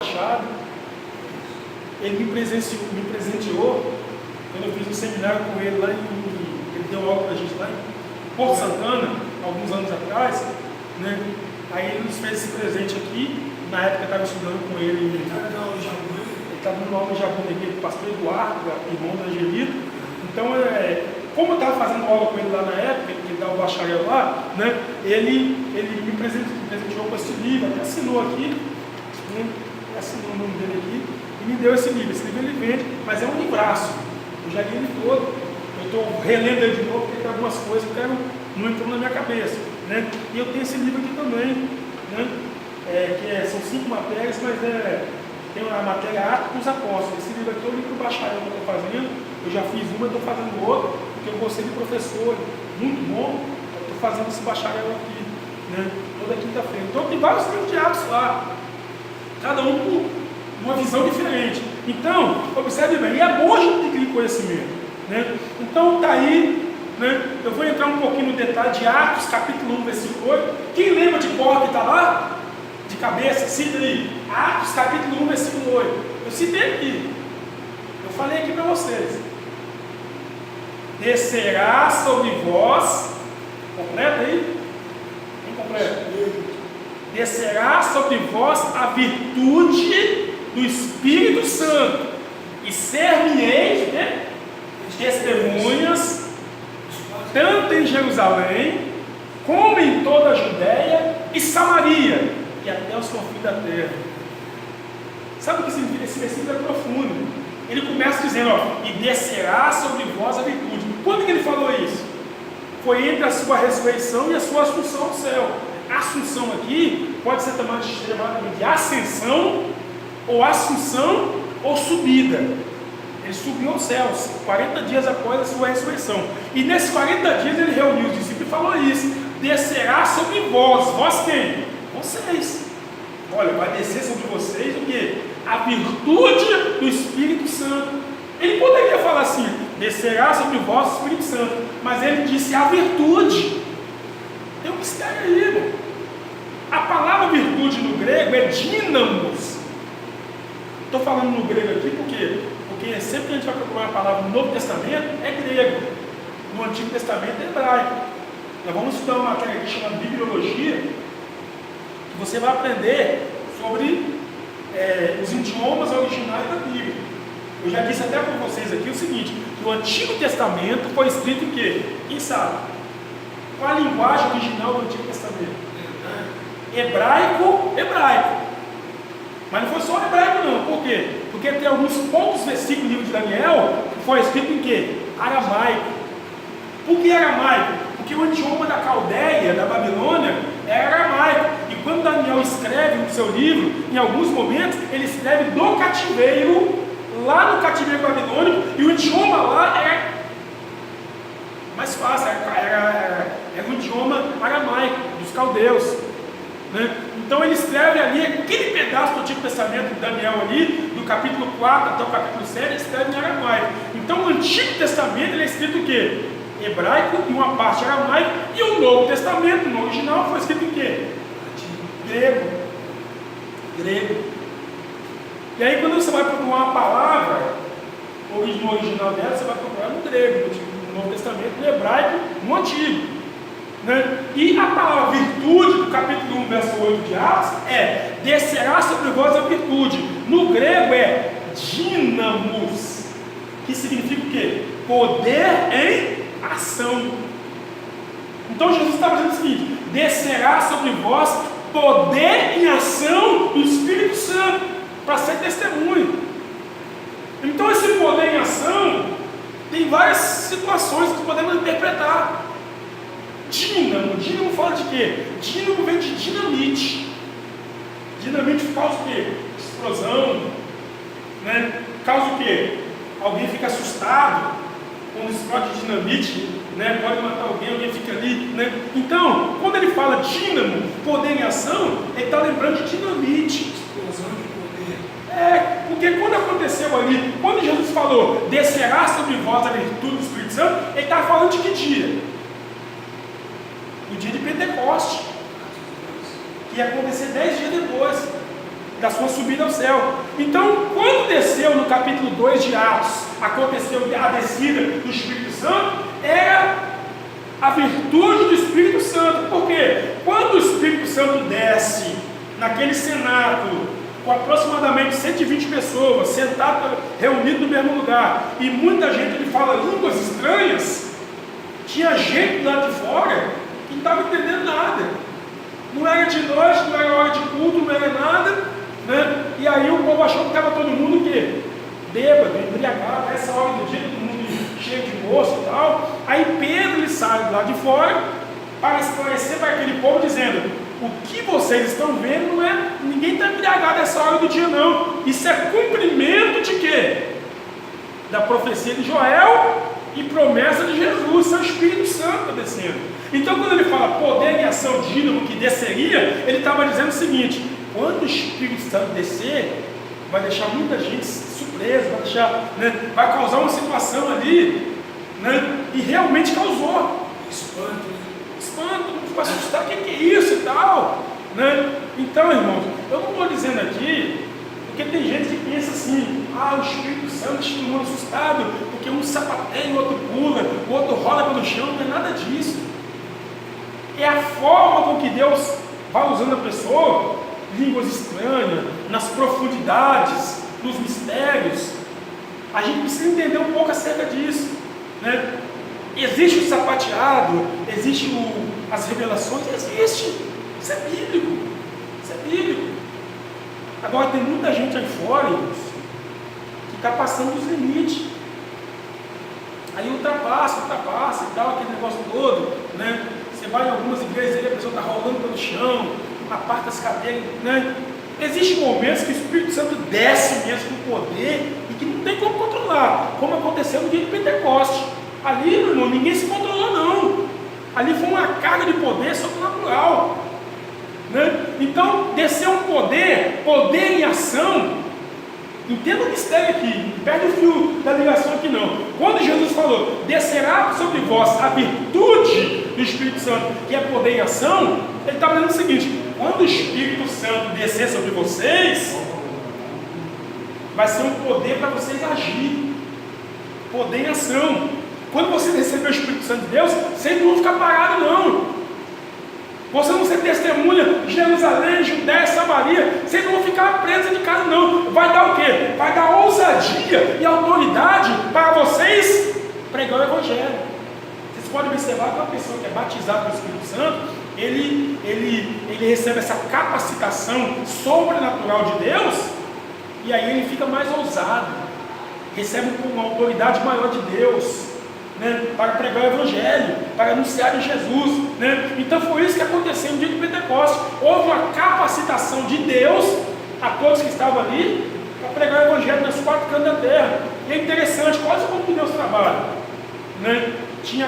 Machado. Ele me presenteou quando eu fiz um seminário com ele lá ele deu aula pra gente lá em Porto Santana, alguns anos atrás, né? Aí ele nos fez esse presente aqui. Na época eu estava estudando com ele. Ele estava dando aula em Jabuna aqui, o pastor Eduardo, irmão da Angelita. Então, como eu estava fazendo aula com ele lá na época, ele dava o bacharel lá, né? Ele me presenteou com esse livro, até assinou aqui, né? Assinou o nome dele aqui, e me deu esse livro. Esse livro ele vende, mas é um livraço. Eu já li ele todo. Eu estou relendo ele de novo, porque tem algumas coisas que não entrou na minha cabeça, né? E eu tenho esse livro aqui também, né? São 5 matérias, mas tem uma matéria Atos dos Apóstolos. Esse livro aqui é o livro do bacharel que eu estou fazendo. Eu já fiz uma, estou fazendo outra, porque eu gostei do professor, muito bom. Eu estou fazendo esse bacharel aqui, né? Toda quinta-feira. Então tem vários livros de Atos lá, cada um com uma visão diferente. Então, observe bem, e é bom a gente adquirir conhecimento, né? Então está aí, né? Eu vou entrar um pouquinho no detalhe de Atos, capítulo 1, versículo 8. Quem lembra de cor que está lá? De cabeça, cita aí. Atos, capítulo 1, versículo 8. Eu citei aqui. Eu falei aqui para vocês. Descerá sobre vós. Completa aí? Incompleto. Descerá sobre vós a virtude do Espírito Santo. E ser-me-eis, né? Testemunhas, tanto em Jerusalém, como em toda a Judéia e Samaria, e até os confins da terra. Sabe o que significa? Esse versículo é profundo. Ele começa dizendo, e descerá sobre vós a virtude. Quando que ele falou isso? Foi entre a sua ressurreição e a sua assunção ao céu. A assunção aqui pode ser chamada de ascensão, ou assunção, ou subida. Ele subiu aos céus, 40 dias após a sua ressurreição. E nesses 40 dias ele reuniu os discípulos e falou isso. Descerá sobre vós. Vós quem? Vocês. Olha, vai descer sobre vocês o quê? A virtude do Espírito Santo. Ele poderia falar assim, descerá sobre vós o Espírito Santo. Mas ele disse a virtude. Tem um mistério aí, irmão. A palavra virtude no grego é dínamos. Estou falando no grego aqui porque sempre que a gente vai procurar uma palavra no Novo Testamento, é grego. No Antigo Testamento é hebraico. Nós vamos estudar uma matéria aqui chamada Bibliologia, que você vai aprender sobre os idiomas originais da Bíblia. Eu já disse até para vocês aqui o seguinte, que o Antigo Testamento foi escrito em quê? Quem sabe? Qual a linguagem original do Antigo Testamento? Hebraico. Mas não foi só hebraico não, por quê? Porque tem alguns poucos versículos do livro de Daniel que foi escrito em quê? Aramaico. Por que aramaico? Porque o idioma da Caldeia, da Babilônia, é aramaico. E quando Daniel escreve no seu livro, em alguns momentos, ele escreve do cativeiro, lá no cativeiro babilônico, e o idioma lá é mais fácil, era o idioma aramaico, dos caldeus, né? Então ele escreve ali aquele pedaço do Antigo Testamento de Daniel ali, do capítulo 4 até o capítulo 7, ele escreve em aramaico. Então o Antigo Testamento ele é escrito em quê? Hebraico e uma parte aramaico, e o Novo Testamento, no original, foi escrito em quê? Grego. E aí quando você vai procurar uma palavra, no original dela, você vai procurar no grego, no Novo Testamento, no hebraico, no Antigo. Né? E a palavra virtude, do capítulo 1, verso 8 de Atos, descerá sobre vós a virtude. No grego é dínamos, que significa o quê? Poder em ação. Então Jesus estava dizendo o seguinte, descerá sobre vós poder em ação do Espírito Santo, para ser testemunho. Então esse poder em ação, tem várias situações que podemos interpretar. Dínamo fala de quê? Dínamo vem de dinamite. Dinamite causa o quê? Explosão, né? Causa o quê? Alguém fica assustado quando explode dinamite, né? Pode matar alguém fica ali, né? Então, quando ele fala dínamo, poder em ação, ele está lembrando de dinamite. Explosão de poder. Porque quando aconteceu ali, quando Jesus falou, descerá sobre vós a virtude do Espírito Santo, ele estava falando de que dia? O dia de Pentecoste, que ia acontecer 10 dias depois. da sua subida ao céu. Então, quando desceu no capítulo 2 de Atos, aconteceu a descida do Espírito Santo, era a virtude do Espírito Santo. Por quê? Quando o Espírito Santo desce naquele cenáculo, com aproximadamente 120 pessoas sentadas, reunidas no mesmo lugar, e muita gente que fala línguas estranhas, tinha gente lá de fora que não estava entendendo nada. Não era de noite, não era hora de culto, não era nada, né? E aí o povo achou que estava todo mundo o quê? Bêbado, embriagado, essa hora do dia, todo mundo cheio de moço e tal. Aí Pedro ele sai lá de fora para esclarecer para aquele povo, dizendo: o que vocês estão vendo não é, ninguém está embriagado essa hora do dia não. Isso é cumprimento de quê? Da profecia de Joel e promessa de Jesus. Seu Espírito Santo descendo. Então quando ele fala poder e ação dínamo que desceria, ele estava dizendo o seguinte: quando o Espírito Santo descer, vai deixar muita gente surpresa, vai deixar, né, vai causar uma situação ali, né, e realmente causou espanto, vai assustar, o que é isso e tal, né? Então, irmãos, eu não estou dizendo aqui, porque tem gente que pensa assim: o Espírito Santo deixa todo mundo assustado, porque um sapateia, o outro pula, o outro rola pelo chão. Não é nada disso. É a forma com que Deus vai usando a pessoa, línguas estranhas, nas profundidades, nos mistérios. A gente precisa entender um pouco acerca disso, né? Existe o sapateado, existe as revelações, existe. Isso é bíblico. Isso é bíblico. Agora tem muita gente aí fora, irmãos, que está passando dos limites. Aí ultrapassa e tal, aquele negócio todo, né? Você vai em algumas igrejas e a pessoa está rolando pelo chão, aparta as cadeiras, né? Existem momentos que o Espírito Santo desce mesmo com poder e que não tem como controlar, como aconteceu no dia de Pentecostes. Ali, meu irmão, ninguém se controlou não. Ali foi uma carga de poder sobrenatural, né? Então, desceu um poder em ação. Entenda o mistério aqui, não perde o fio da ligação aqui não. Quando Jesus falou: descerá sobre vós a virtude do Espírito Santo, que é poder em ação, ele estava dizendo o seguinte: quando o Espírito Santo descer sobre vocês, vai ser um poder para vocês agir, poder em ação. Quando você receber o Espírito Santo de Deus, vocês não vão ficar parados não. Você não ser testemunha de Jerusalém, Judéia, Samaria, vocês não vão ficar presos de casa não. Vai dar o quê? Vai dar ousadia e autoridade para vocês pregar o Evangelho. Vocês podem observar que uma pessoa que é batizada pelo Espírito Santo, ele recebe essa capacitação sobrenatural de Deus, e aí ele fica mais ousado, recebe uma autoridade maior de Deus, né, para pregar o Evangelho, para anunciar em Jesus, né? Então foi isso que aconteceu no dia de Pentecostes. Houve uma capacitação de Deus a todos que estavam ali para pregar o Evangelho nos 4 cantos da terra. E é interessante, quase como Deus trabalha, né? Tinha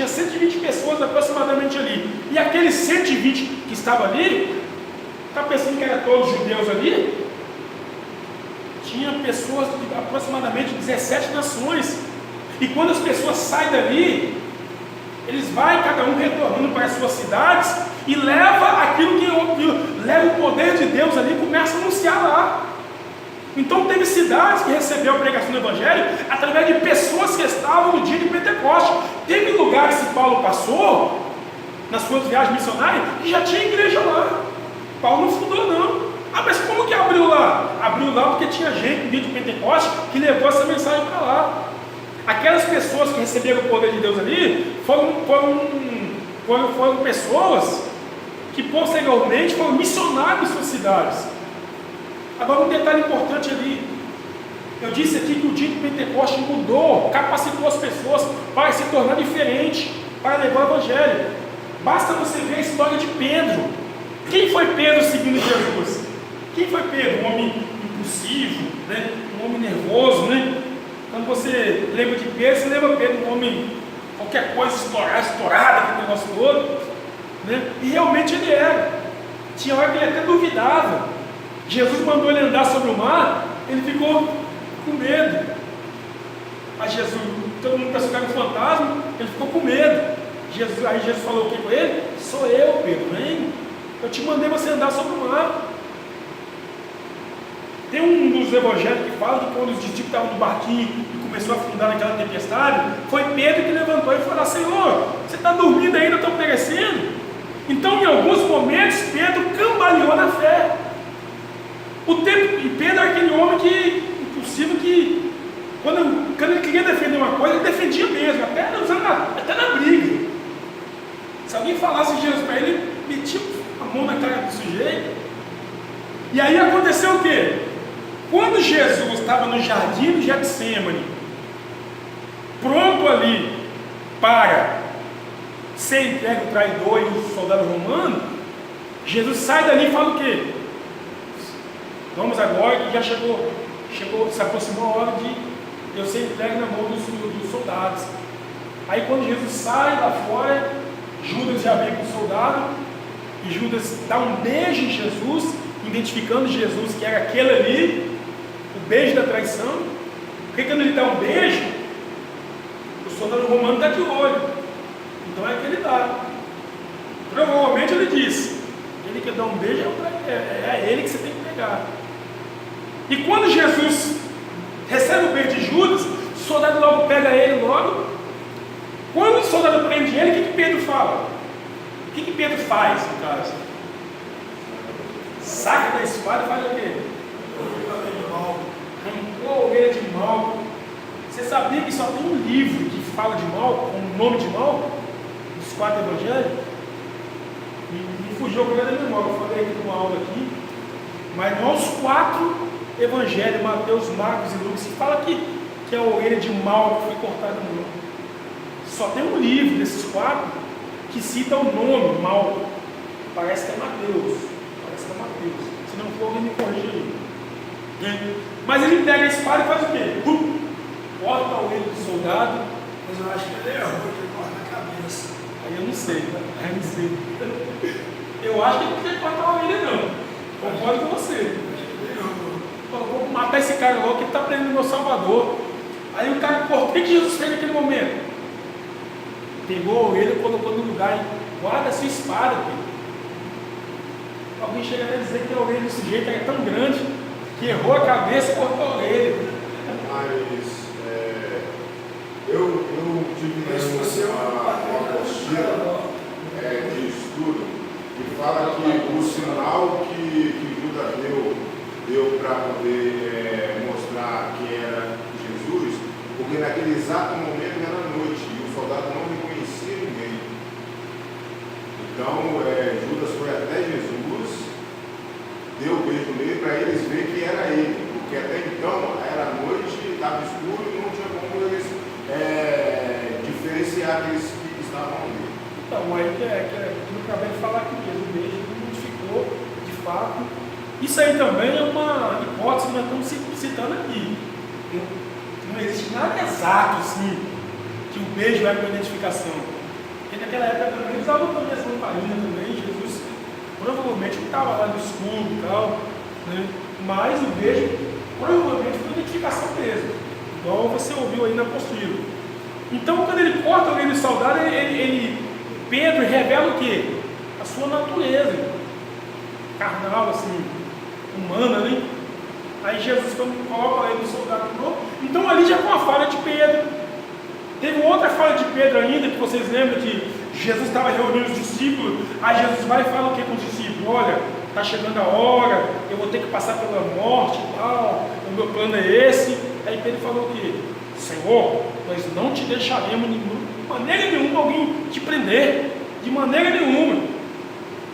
120 pessoas aproximadamente ali, e aqueles 120 que estavam ali, está pensando que eram todos judeus ali? Tinha pessoas de aproximadamente 17 nações. E quando as pessoas saem dali, eles vão cada um retornando para as suas cidades e leva aquilo que leva o poder de Deus ali e começa a anunciar lá. Então teve cidades que receberam a pregação do Evangelho através de pessoas que estavam no dia de Pentecostes. Teve lugares que Paulo passou nas suas viagens missionárias que já tinha igreja lá. Paulo não fundou não. Mas como que abriu lá? Abriu lá porque tinha gente no dia de Pentecostes que levou essa mensagem para lá. Aquelas pessoas que receberam o poder de Deus ali foram pessoas que posteriormente foram missionários em suas cidades. Agora um detalhe importante ali, eu disse aqui que o dia de Pentecostes mudou, capacitou as pessoas para se tornar diferente, para levar o Evangelho. Basta você ver a história de Pedro. Quem foi Pedro seguindo Jesus? Quem foi Pedro? Um homem impulsivo, né? Um homem nervoso, né? Quando você lembra de Pedro, você lembra Pedro, um homem, qualquer coisa estourada, aquele negócio todo, né? E realmente ele era. Tinha hora que ele até duvidava. Jesus mandou ele andar sobre o mar, ele ficou com medo. Mas Jesus, todo mundo pensou que era um fantasma, ele ficou com medo. Aí Jesus falou o que com ele? Sou eu, Pedro, vem. Eu te mandei você andar sobre o mar. Tem um dos evangelhos que fala que quando os discípulos estavam no barquinho e começou a afundar naquela tempestade, foi Pedro que levantou e falou: Senhor, você está dormindo ainda, estou perecendo? Então, em alguns momentos, Pedro cambaleou na fé. E Pedro era aquele homem que, impossível que, quando ele queria defender uma coisa, ele defendia mesmo, até na briga. Se alguém falasse de Jesus para ele, ele metia a mão na cara do sujeito. E aí aconteceu o quê? Quando Jesus estava no jardim do Getsêmani, pronto ali para ser entregue o traidor e o soldado romano, Jesus sai dali e fala o quê? Vamos agora, que já chegou, se aproximou a hora de eu ser entregue na mão dos soldados. Aí quando Jesus sai lá fora, Judas já vem com o soldado, e Judas dá um beijo em Jesus, identificando Jesus que era aquele ali, o beijo da traição. Porque quando ele dá um beijo, o soldado romano está de olho, então é que ele dá. Provavelmente ele disse: ele que dá um beijo é ele que você tem que pegar. E quando Jesus recebe o beijo de Judas, o soldado logo pega ele logo. Quando o soldado prende ele, o que Pedro fala? O que Pedro faz no caso? Saca da espada e faz o quê? Arrancou a orelha de Malco. Você sabia que só tem um livro que fala de Malco, com o nome de Malco, dos 4 evangelhos? Me fugiu a coisa da memória, eu falei aqui numa aula aqui, mas não os 4 evangelhos, Mateus, Marcos e Lucas, que fala que a orelha de Malco foi cortada no nome. Só tem um livro desses 4 que cita o nome Malco. Parece que é Mateus. Se não for, alguém me corrige aí. Mas ele pega a espada e faz o quê? Corta a orelha do soldado. Mas eu acho que ele errou, ele corta a cabeça. Aí eu não sei, tá? Eu acho que ele não quer cortar a orelha, não. Concordo com você. Vou matar esse cara logo que ele está prendendo o meu Salvador. Aí o cara corta. O que Jesus fez naquele momento? Pegou a orelha e colocou no lugar e guarda a sua espada, filho. Alguém chega até a dizer que a orelha do sujeito era tão grande que errou a cabeça e cortou a orelha. Mas eu tive uma apostila de estudo que fala que o sinal que Judas deu para poder mostrar que era Jesus, porque naquele exato momento era noite e o soldado não reconhecia ninguém. Então Judas foi até Jesus, deu o beijo nele para eles verem que era ele, porque até então era noite, estava escuro e não tinha como eles diferenciar aqueles que estavam ali. Então, aí que eu acabei de falar aqui mesmo, o beijo identificou de fato. Isso aí também é uma hipótese que nós estamos citando aqui. Não existe nada exato assim, que o beijo é com identificação. Porque naquela época também eles usavam também essa lamparina também, Jesus provavelmente não estava lá no escuro e tal, né? Mas o beijo provavelmente foi identificação mesmo, igual você ouviu aí na apostila. Então, quando ele corta o do soldado, Pedro revela o quê? A sua natureza carnal, assim, humana, né? Aí Jesus, quando coloca ele no soldado de novo, então ali já com a falha de Pedro. Teve outra falha de Pedro ainda, que vocês lembram que Jesus estava reunindo os discípulos, aí Jesus vai e fala o que com os discípulos? Olha, está chegando a hora, eu vou ter que passar pela morte e tal, o meu plano é esse. Aí Pedro falou o quê? Senhor, nós não te deixaremos de maneira nenhuma alguém te prender, de maneira nenhuma.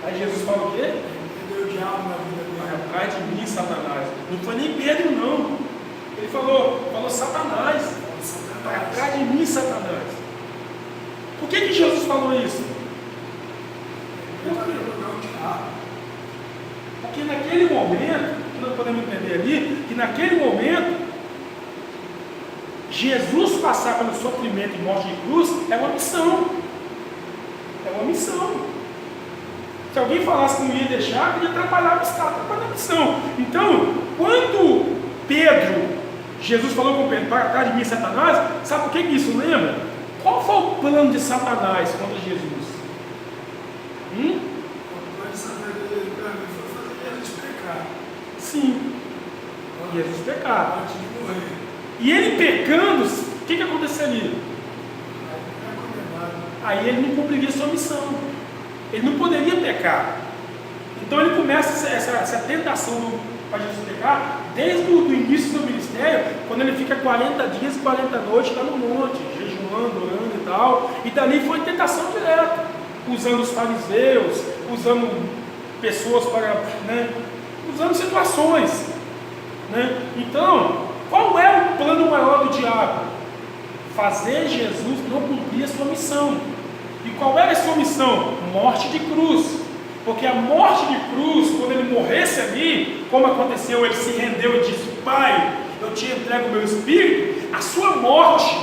Aí Jesus falou o quê? Deu o diabo na vida dele. Vai atrás de mim, Satanás. Não foi nem Pedro, não. Ele falou Satanás. Vai atrás de mim, Satanás. Por que Jesus falou isso? Porque naquele momento, que nós podemos entender ali, que naquele momento, Jesus passar pelo sofrimento e morte de cruz é uma missão. É uma missão. Se alguém falasse que não ia deixar, ia atrapalhar a missão. Então, quando Jesus falou com Pedro, para trás de mim, Satanás, sabe por que isso lembra? Qual foi o plano de Satanás contra Jesus? O plano de Satanás dele para mim foi fazer ele explicar. Sim. Jesus pecar. Antes de morrer. E ele pecando, o que aconteceria? Aí não é condenado. Aí ele não cumpriria sua missão. Ele não poderia pecar. Então ele começa essa tentação para Jesus pecar desde o início do ministério, quando ele fica 40 dias e 40 noites lá no monte, jejuando, orando e tal. E dali foi tentação direta, usando os fariseus, usando pessoas para, usando situações. Então, qual é o plano maior do diabo? Fazer Jesus não cumprir a sua missão. E qual era a sua missão? Morte de cruz. Porque a morte de cruz, quando ele morresse ali, como aconteceu, ele se rendeu e disse: Pai, eu te entrego o meu espírito. A sua morte,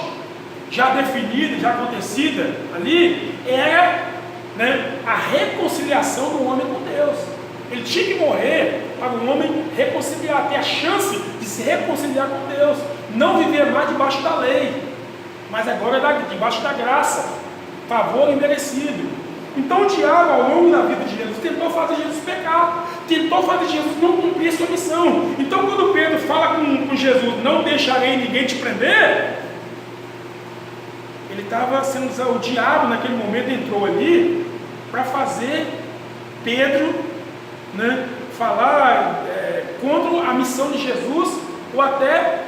já definida, já acontecida ali, era a reconciliação do homem com Deus. Ele tinha que morrer para o homem reconciliar, ter a chance de se reconciliar com Deus, não viver mais debaixo da lei, mas agora debaixo da graça, favor imerecido. Então o diabo, ao longo da vida de Jesus, tentou fazer Jesus pecar, tentou fazer Jesus não cumprir a sua missão. Então quando Pedro fala com Jesus: não deixarei ninguém te prender, ele estava sendo usado. O diabo naquele momento entrou ali para fazer Pedro falar contra a missão de Jesus, ou até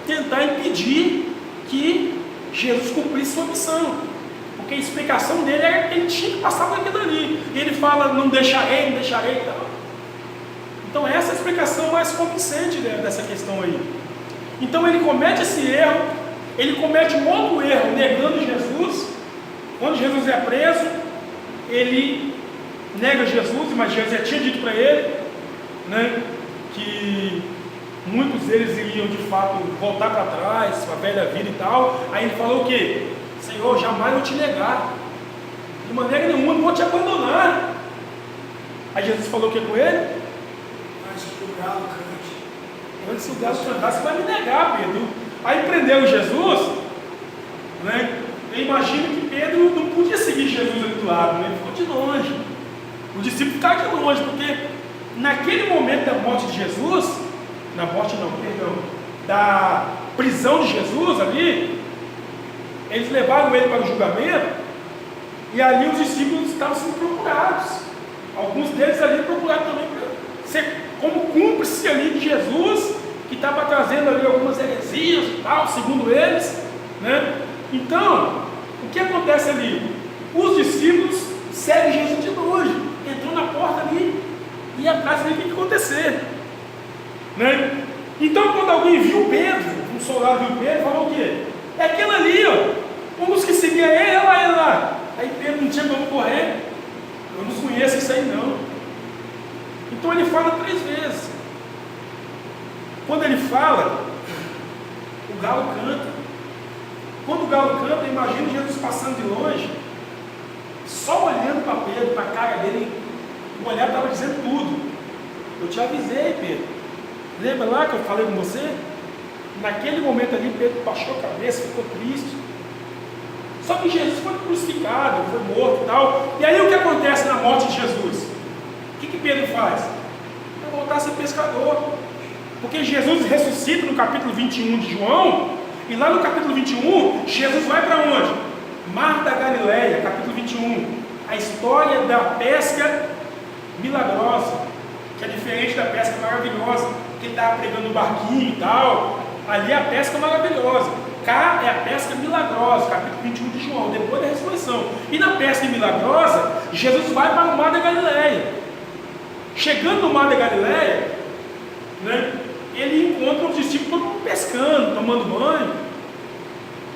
tentar impedir que Jesus cumprisse sua missão. Porque a explicação dele é que ele tinha que passar por aquilo ali. E ele fala: não deixarei e tal. Então essa é a explicação mais convincente dessa questão aí. Então ele comete esse erro, ele comete um outro erro negando Jesus. Quando Jesus é preso, ele nega Jesus, mas Jesus já tinha dito para ele que muitos deles iriam de fato voltar para trás, para a velha vida e tal. Aí ele falou o quê? Senhor, jamais vou te negar, de maneira nenhuma, não vou te abandonar. Aí Jesus falou o que com ele? Mas que o galo cante. Antes que o galo cantar, você vai me negar, Pedro. Aí prenderam Jesus, Eu imagino que Pedro não podia seguir Jesus ali do lado, ele ficou de longe. O discípulo ficava de longe, porque naquele momento da morte de Jesus, da prisão de Jesus ali, eles levaram ele para o julgamento, e ali os discípulos estavam sendo procurados. Alguns deles ali procuraram também para ser como cúmplice ali de Jesus, que estava trazendo ali algumas heresias e tal, segundo eles. Então, o que acontece ali? Os discípulos seguem Jesus de longe, entrou na porta ali, e atrás dele o que ia acontecer. Então, quando alguém viu Pedro, um soldado viu Pedro, falou o quê? É aquele ali, ó. Um dos que seguia ele lá. Aí Pedro não tinha como correr. Eu não conheço isso aí não. Então ele fala 3 vezes. Quando ele fala, o galo canta. Quando o galo canta, imagina Jesus passando de longe, só olhando para Pedro, para a cara dele. O olhar estava dizendo tudo. Eu te avisei, Pedro. Lembra lá que eu falei com você? Naquele momento ali, Pedro baixou a cabeça, ficou triste. Só que Jesus foi crucificado, foi morto e tal. E aí o que acontece na morte de Jesus? O que Pedro faz? Vai voltar a ser pescador. Porque Jesus ressuscita no capítulo 21 de João. E lá no capítulo 21, Jesus vai para onde? Mar da Galileia, capítulo 21. A história da pesca milagrosa, que é diferente da pesca maravilhosa, que ele estava pregando no barquinho e tal. Ali é a pesca maravilhosa. Cá é a pesca milagrosa, capítulo 21 de João, depois da ressurreição. E na pesca milagrosa, Jesus vai para o Mar da Galileia. Chegando no Mar da Galileia, ele encontra os discípulos todo mundo pescando, tomando banho.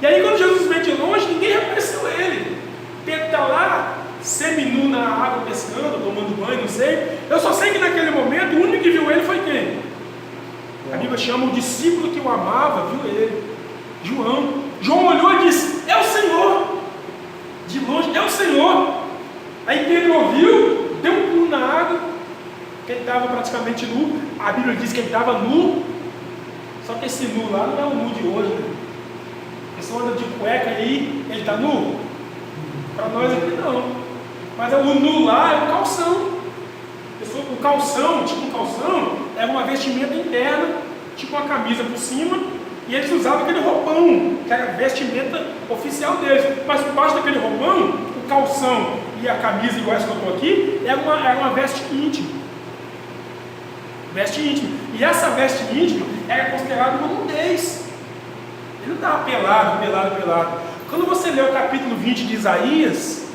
E aí quando Jesus vem de longe, ninguém reconheceu ele. Pedro está lá, seminu na água, pescando, tomando banho, não sei. Eu só sei que naquele momento, o único que viu ele foi quem? A Bíblia chama o discípulo que o amava, viu ele. João. João olhou e disse: é o Senhor. De longe, é o Senhor. Aí Pedro ouviu, deu um pulo na água, que ele estava praticamente nu. A Bíblia diz que ele estava nu. Só que esse nu lá não é o nu de hoje, A pessoa anda de cueca aí, ele está nu? Para nós aqui não. Mas o nu lá é o calção. O calção, tipo um calção, é uma vestimenta interna com a camisa por cima, e eles usavam aquele roupão, que era a vestimenta oficial deles. Mas por baixo daquele roupão, o calção e a camisa igual essa que eu estou aqui, era uma veste íntima. Veste íntima. E essa veste íntima era considerada uma nudez. Ele não estava pelado. Quando você lê o capítulo 20 de Isaías,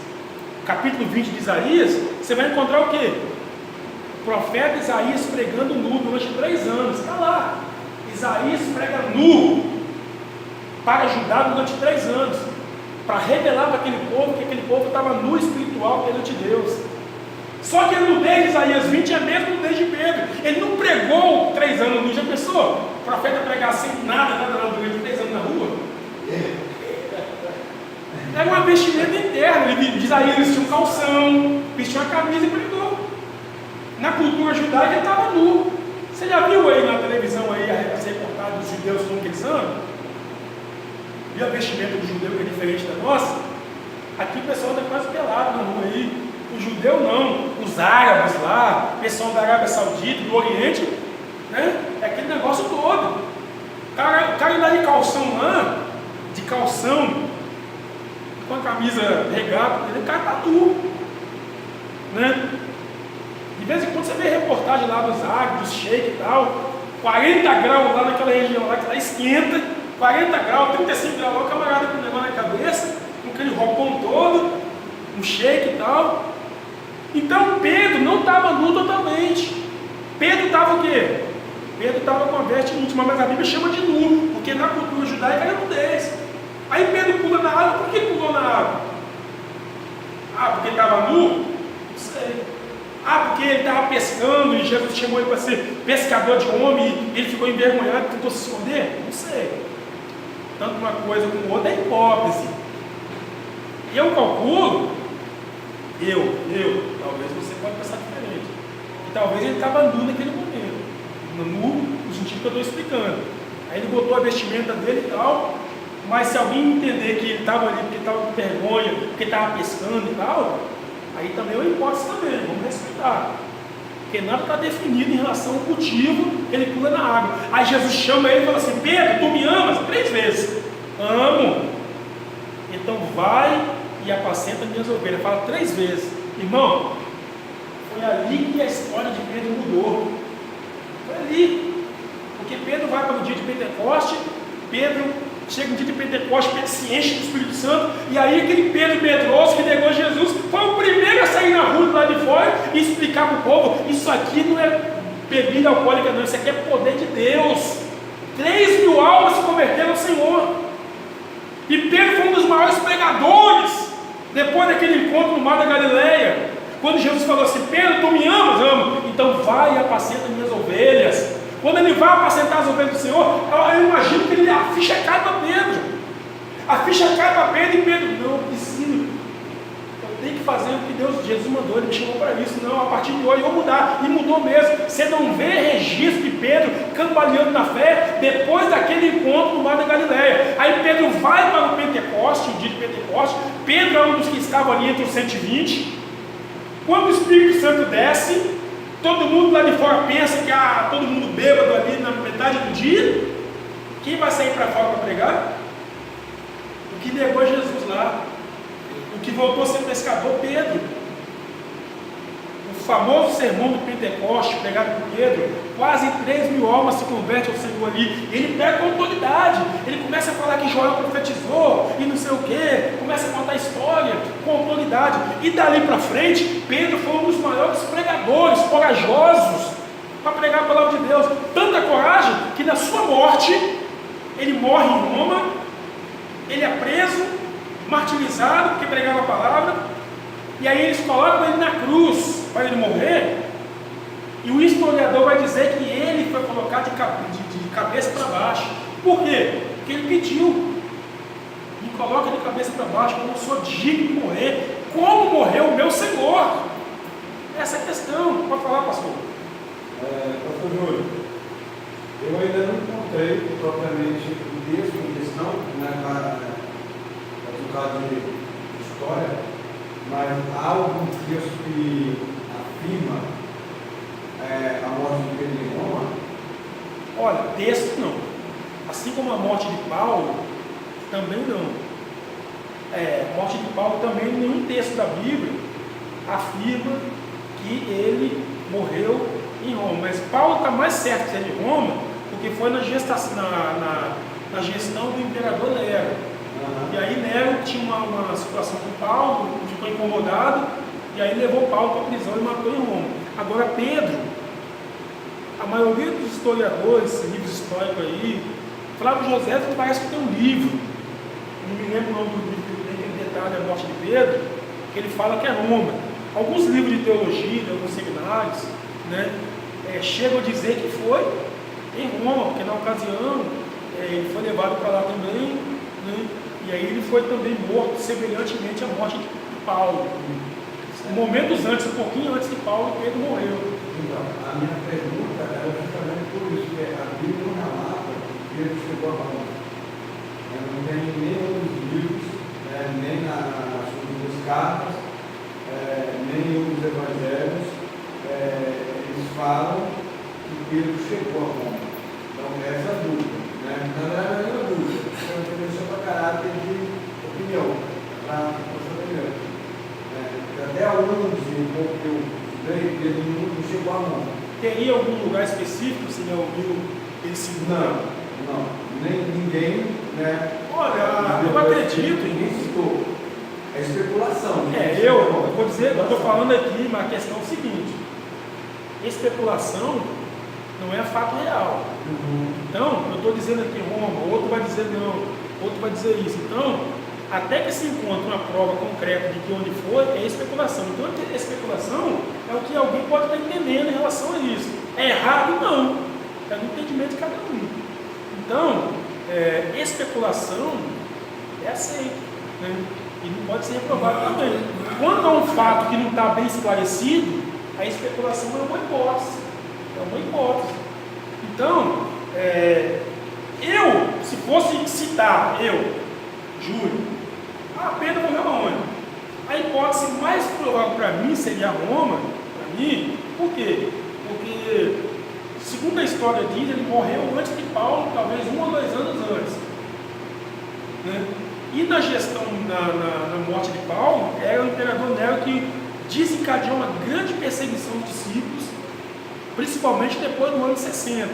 você vai encontrar o quê? O profeta Isaías pregando nu durante 3 anos. Está lá. Isaías prega nu para Judá durante 3 anos, para revelar para aquele povo que aquele povo estava nu espiritual perante Deus. Só que a nudez de Isaías 20 é a mesma nudez de Pedro. Ele não pregou 3 anos nu. Já pensou? O profeta pregar sem nada durante 3 anos na rua? Era uma vestimenta interna. Isaías vestia um calção, vestia uma camisa e pregou. Na cultura judaica ele estava nu. Você já viu aí na televisão aí as reportagens dos judeus como eles andam? Viu a vestimenta do judeu que é diferente da nossa? Aqui o pessoal está quase pelado na rua aí. O judeu não, os árabes lá, o pessoal da Arábia Saudita, do Oriente, né? É aquele negócio todo. O cara lá de calção lá, com a camisa regata, o cara está nu, né? De vez em quando você vê reportagem lá dos árabes, dos sheiks e tal, 40 graus lá naquela região lá, que lá esquenta, 40 graus, 35 graus lá, o camarada com o negócio na cabeça, com aquele roupão todo, um sheik e tal. Então Pedro não estava nu totalmente. Pedro estava o quê? Pedro estava com a veste íntima, mas a Bíblia chama de nu, porque na cultura judaica era nudez. Aí Pedro pula na água. Por que pulou na água? Porque estava nu? Não sei. Porque ele estava pescando e Jesus chamou ele para ser pescador de homem e ele ficou envergonhado e tentou se esconder? Não sei. Tanto uma coisa como outra é hipótese. E eu calculo, talvez você pode pensar diferente. E talvez ele estava nu naquele momento. Nu, no sentido que eu estou explicando. Aí ele botou a vestimenta dele e tal, mas se alguém entender que ele estava ali porque estava com vergonha, porque estava pescando e tal, aí também é uma hipótese também, vamos respeitar. Porque nada está definido em relação ao motivo que ele pula na água. Aí Jesus chama ele e fala assim: Pedro, tu me amas? 3 vezes. Amo. Então vai e apacenta minhas ovelhas. Fala 3 vezes. Irmão, foi ali que a história de Pedro mudou. Foi ali. Porque Pedro vai para o dia de Pentecoste, Pedro chega no dia de Pentecoste, Pedro se enche do Espírito Santo, e aí aquele Pedro medroso que negou Jesus, foi o primeiro a sair na rua lá de fora e explicar para o povo: isso aqui não é bebida alcoólica não, isso aqui é poder de Deus. 3.000 almas se converteram ao Senhor. E Pedro foi um dos maiores pregadores, depois daquele encontro no mar da Galileia, quando Jesus falou assim: Pedro, tu me amas? Amo. Então vai e apacenta minhas ovelhas. Quando ele vai apacentar as ovelhas do Senhor, eu imagino que a ficha cai para Pedro. A ficha cai para Pedro e Pedro: não, eu preciso. Eu tenho que fazer o que Jesus mandou, ele me chamou para isso. Não, a partir de hoje eu vou mudar. E mudou mesmo. Você não vê registro de Pedro cambaleando na fé depois daquele encontro no mar da Galileia. Aí Pedro vai para o Pentecoste, o dia de Pentecoste. Pedro é um dos que estavam ali entre os 120. Quando o Espírito Santo desce, todo mundo lá de fora pensa que todo mundo bêbado ali na metade do dia. Quem vai sair para fora para pregar? O que negou Jesus lá. O que voltou a ser pescador, Pedro. O famoso sermão do Pentecoste, pregado por Pedro, quase 3.000 almas se convertem ao Senhor ali. Ele pega com autoridade. Ele começa a falar que Joel profetizou e não sei o que, começa a contar história com autoridade. E dali para frente, Pedro foi um dos maiores pregadores, corajosos, para pregar a palavra de Deus. Tanta coragem que na sua morte, ele morre em Roma, ele é preso, martirizado porque pregava a palavra, e aí eles colocam ele na cruz para ele morrer, e o historiador vai dizer que ele foi colocado de cabeça para baixo. Por quê? Porque ele pediu: me coloca de cabeça para baixo, eu não sou digno de morrer como morreu o meu Senhor. Essa é a questão. Pode falar, pastor? Pastor Júlio, eu ainda não encontrei propriamente o texto em questão, no caso de história, mas há algum texto que afirma a morte de Pedro em Roma. Olha, texto não. Assim como a morte de Paulo, também não. A morte de Paulo também, nenhum texto da Bíblia afirma que ele morreu em Roma. Mas Paulo está mais certo de ser de Roma, porque foi na gestão do imperador Nero. E aí Nero tinha uma situação com Paulo, ficou incomodado, e aí levou Paulo para a prisão e matou em Roma. Agora Pedro, a maioria dos historiadores, livros históricos aí, Flávio José parece que tem um livro, não me lembro o nome do livro, tem detalhe da morte de Pedro, que ele fala que é Roma. Alguns livros de teologia, de alguns seminários, né, chegam a dizer que foi em Roma, porque na ocasião ele foi levado para lá também, né, e aí ele foi também morto semelhantemente à morte de Paulo. Momentos antes, um pouquinho antes de Paulo, Pedro morreu. Então, a minha pergunta era justamente por isso, que a Bíblia não relata que Pedro chegou a Roma. Não tem nenhum dos livros, nem nas suas cartas, nem nos evangelhos, eles falam que Pedro chegou a Roma. Então, essa é a dúvida. Não era nenhuma dúvida, então deixou para caráter de opinião, para você entender. Até onde Pedro não chegou a Roma. Teria algum lugar específico, se não ouviu ele se Não, nem ninguém, né? Olha, eu acredito. Ninguém citou. É especulação. Eu vou dizer, eu estou falando aqui, mas a questão é o seguinte: especulação não é fato real. Então, eu estou dizendo aqui Roma, outro vai dizer não, outro vai dizer isso. Então, até que se encontre uma prova concreta de que onde foi, é especulação. Então, a especulação é o que alguém pode estar entendendo em relação a isso. É errado? Não. É do entendimento de cada um. Então, especulação é aceito, né? E não pode ser reprovado também. Quando há um fato que não está bem esclarecido, a especulação é uma hipótese. É uma hipótese. Então, se fosse citar, Júlio, Pedro morreu aonde? A hipótese mais provável para mim seria Roma, para mim, por quê? Porque, segundo a história diz, ele morreu antes de Paulo, talvez 1 ou 2 anos antes. Né? E na gestão, na morte de Paulo, era o imperador Nero que desencadeou uma grande perseguição dos discípulos, principalmente depois do ano 60.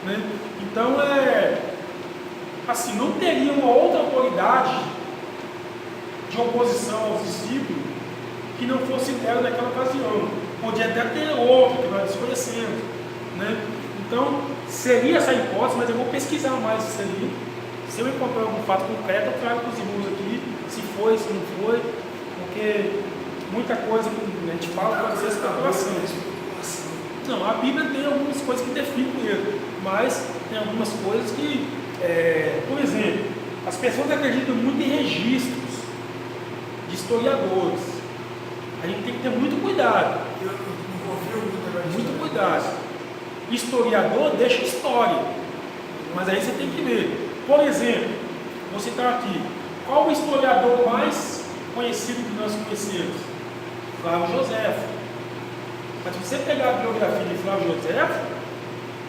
Né? Então, assim, não teria uma outra autoridade de oposição aos discípulos que não fosse Nero naquela ocasião. Podia até ter outro que nós desconhecemos, né? Então, seria essa hipótese, mas eu vou pesquisar mais isso aí. Se eu encontrar algum fato concreto, eu trago para os irmãos aqui, se foi, se não foi, porque muita coisa que a gente fala pode ser especulação. Não, a Bíblia tem algumas coisas que definem ele, mas tem algumas coisas que, por exemplo, as pessoas acreditam muito em registros de historiadores. A gente tem que ter muito cuidado. Muito cuidado. Historiador deixa história, mas aí você tem que ver. Por exemplo, vou citar aqui, qual o historiador mais conhecido que nós conhecemos? Flávio Joséfo. Mas se você pegar a biografia de Flávio Joséfo,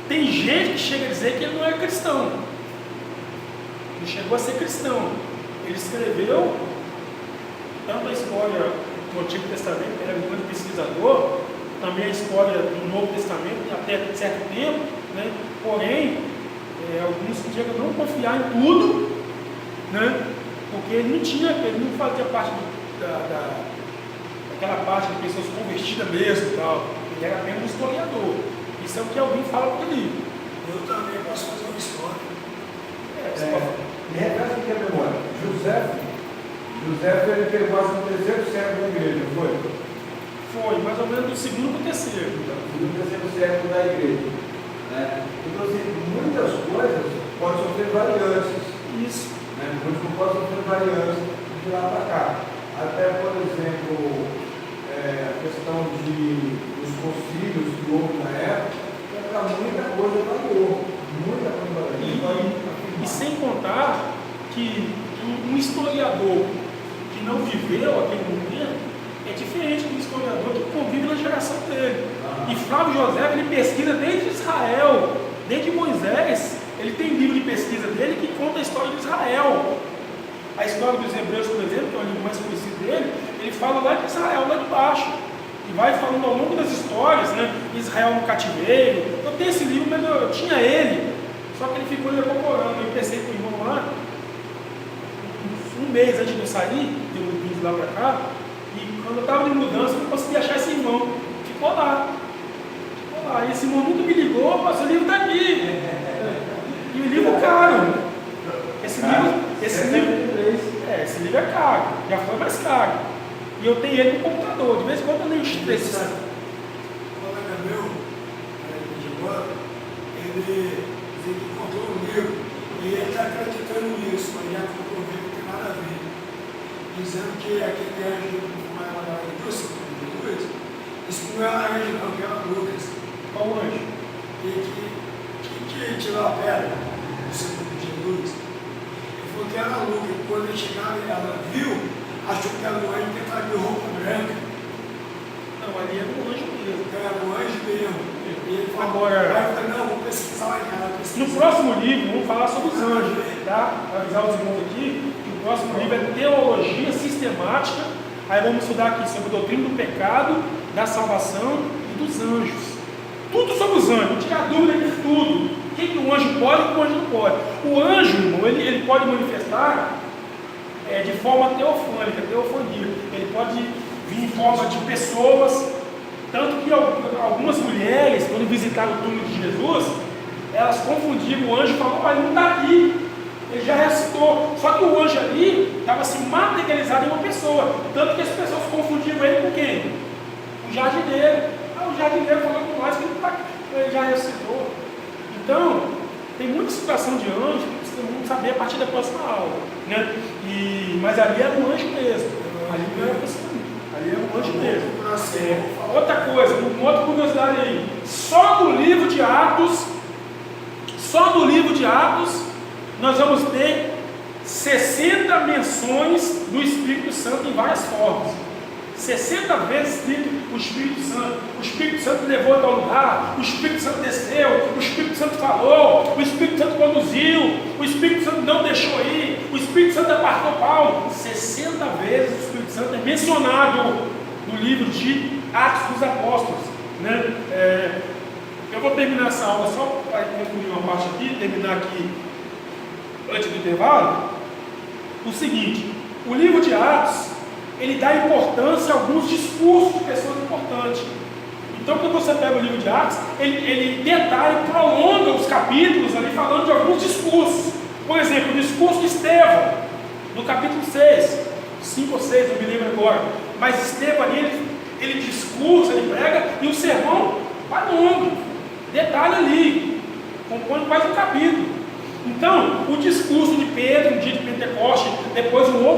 tem gente que chega a dizer que ele não era cristão. Ele chegou a ser cristão. Ele escreveu tanto a história do Antigo Testamento, que ele era um grande pesquisador, também a história do Novo Testamento, até certo tempo, né? Porém, alguns chegam a não confiar em tudo, né? Porque ele não fazia parte daquela parte de pessoas convertidas mesmo, tal. Ele era apenas um historiador. Isso é o que alguém fala por ali. Eu também posso fazer uma história. Me refere o que é memória. José ele pegou as no 3º século da igreja, não foi? Foi, mais ou menos do 2º para o 3º. Do 3º século da igreja. Né? Então, assim, muitas coisas podem sofrer variantes. Isso. Né? Muitas podem sofrer variantes de lá para cá. Até, por exemplo, a questão dos concílios que houve na época, muita coisa variou. Muita coisa variou. E sem contar que um historiador que não viveu aquele momento é diferente do historiador que convive na geração dele. E Flávio José, ele pesquisa desde Israel, Desde Moisés, ele tem livro de pesquisa dele que conta a história de Israel. A história dos Hebreus, por exemplo, que é o livro mais conhecido dele, ele fala lá de Israel, lá de baixo. E vai falando ao longo das histórias, né? Israel no cativeiro. Eu tenho esse livro, mas eu tinha ele. Só que ele ficou incorporando. Eu pensei com o irmão lá, um mês antes de eu sair, eu vim de lá para cá, e quando eu estava de mudança, eu não consegui achar esse irmão. Ficou lá. E esse irmão nunca me ligou, mas o livro está aqui. E o livro é caro. Esse livro é caro. Já foi mais caro. E eu tenho ele no computador. De vez em quando eu leio os textos. Um colega meu, de agora, ele encontrou um livro e ele está acreditando nisso, mas já comprovei que não tem nada a ver. Dizendo que aquele anjo de Jesus, isso não é um anjo não, que é Lucas. Qual anjo? Que tirou a pedra do sepulcro de Jesus. Ele falou que era Lucas. Quando ele chegava, ela viu, achou que era um anjo que estava de roupa branca. Não, ali era um anjo mesmo. Era um anjo mesmo. E ele falou, Agora, não, vou pesquisar lá. no próximo livro, vamos falar sobre os anjos, tá? Para avisar os irmãos aqui, que o próximo livro é Teologia Sistemática. Aí vamos estudar aqui sobre a doutrina do pecado, da salvação e dos anjos. Tudo sobre os anjos, não tirar dúvida de tudo. O que o anjo pode e o que o anjo não pode. O anjo, irmão, ele pode manifestar de forma teofânica, teofania. Ele pode vir em forma de pessoas. Tanto que algumas mulheres, quando visitaram o túmulo de Jesus, elas confundiram o anjo e falaram: ele não está aqui, ele já ressuscitou. Só que o anjo ali estava se materializado em uma pessoa. Tanto que as pessoas confundiram ele com quem? O jardineiro. O jardineiro falou com nós que ele já ressuscitou. Então, tem muita situação de anjo que precisamos saber a partir da próxima aula, né? Mas ali era um anjo mesmo. Ali não era pessoa. Ali era um anjo mesmo. Outra coisa, uma outra curiosidade aí. Só do livro de Atos, nós vamos ter 60 menções do Espírito Santo em várias formas. 60 vezes escrito o Espírito Santo. O Espírito Santo levou a tal lugar, o Espírito Santo desceu, o Espírito Santo falou, o Espírito Santo conduziu, o Espírito Santo não deixou ir, o Espírito Santo apartou Paulo. 60 vezes o Espírito Santo é mencionado no livro de Atos dos Apóstolos, né? Eu vou terminar essa aula só para concluir uma parte aqui, terminar aqui antes do intervalo. O seguinte: o livro de Atos, ele dá importância a alguns discursos de pessoas importantes. Então, quando você pega o livro de Atos, ele detalha e prolonga os capítulos ali falando de alguns discursos. Por exemplo, o discurso de Estevão, no capítulo 6, 5 ou 6, não me lembro agora. Mas Estevão ali, ele discursa, ele prega, e o sermão vai longo, detalha ali, compõe quase um capítulo. Então, o discurso de Pedro no dia de Pentecoste, depois um outro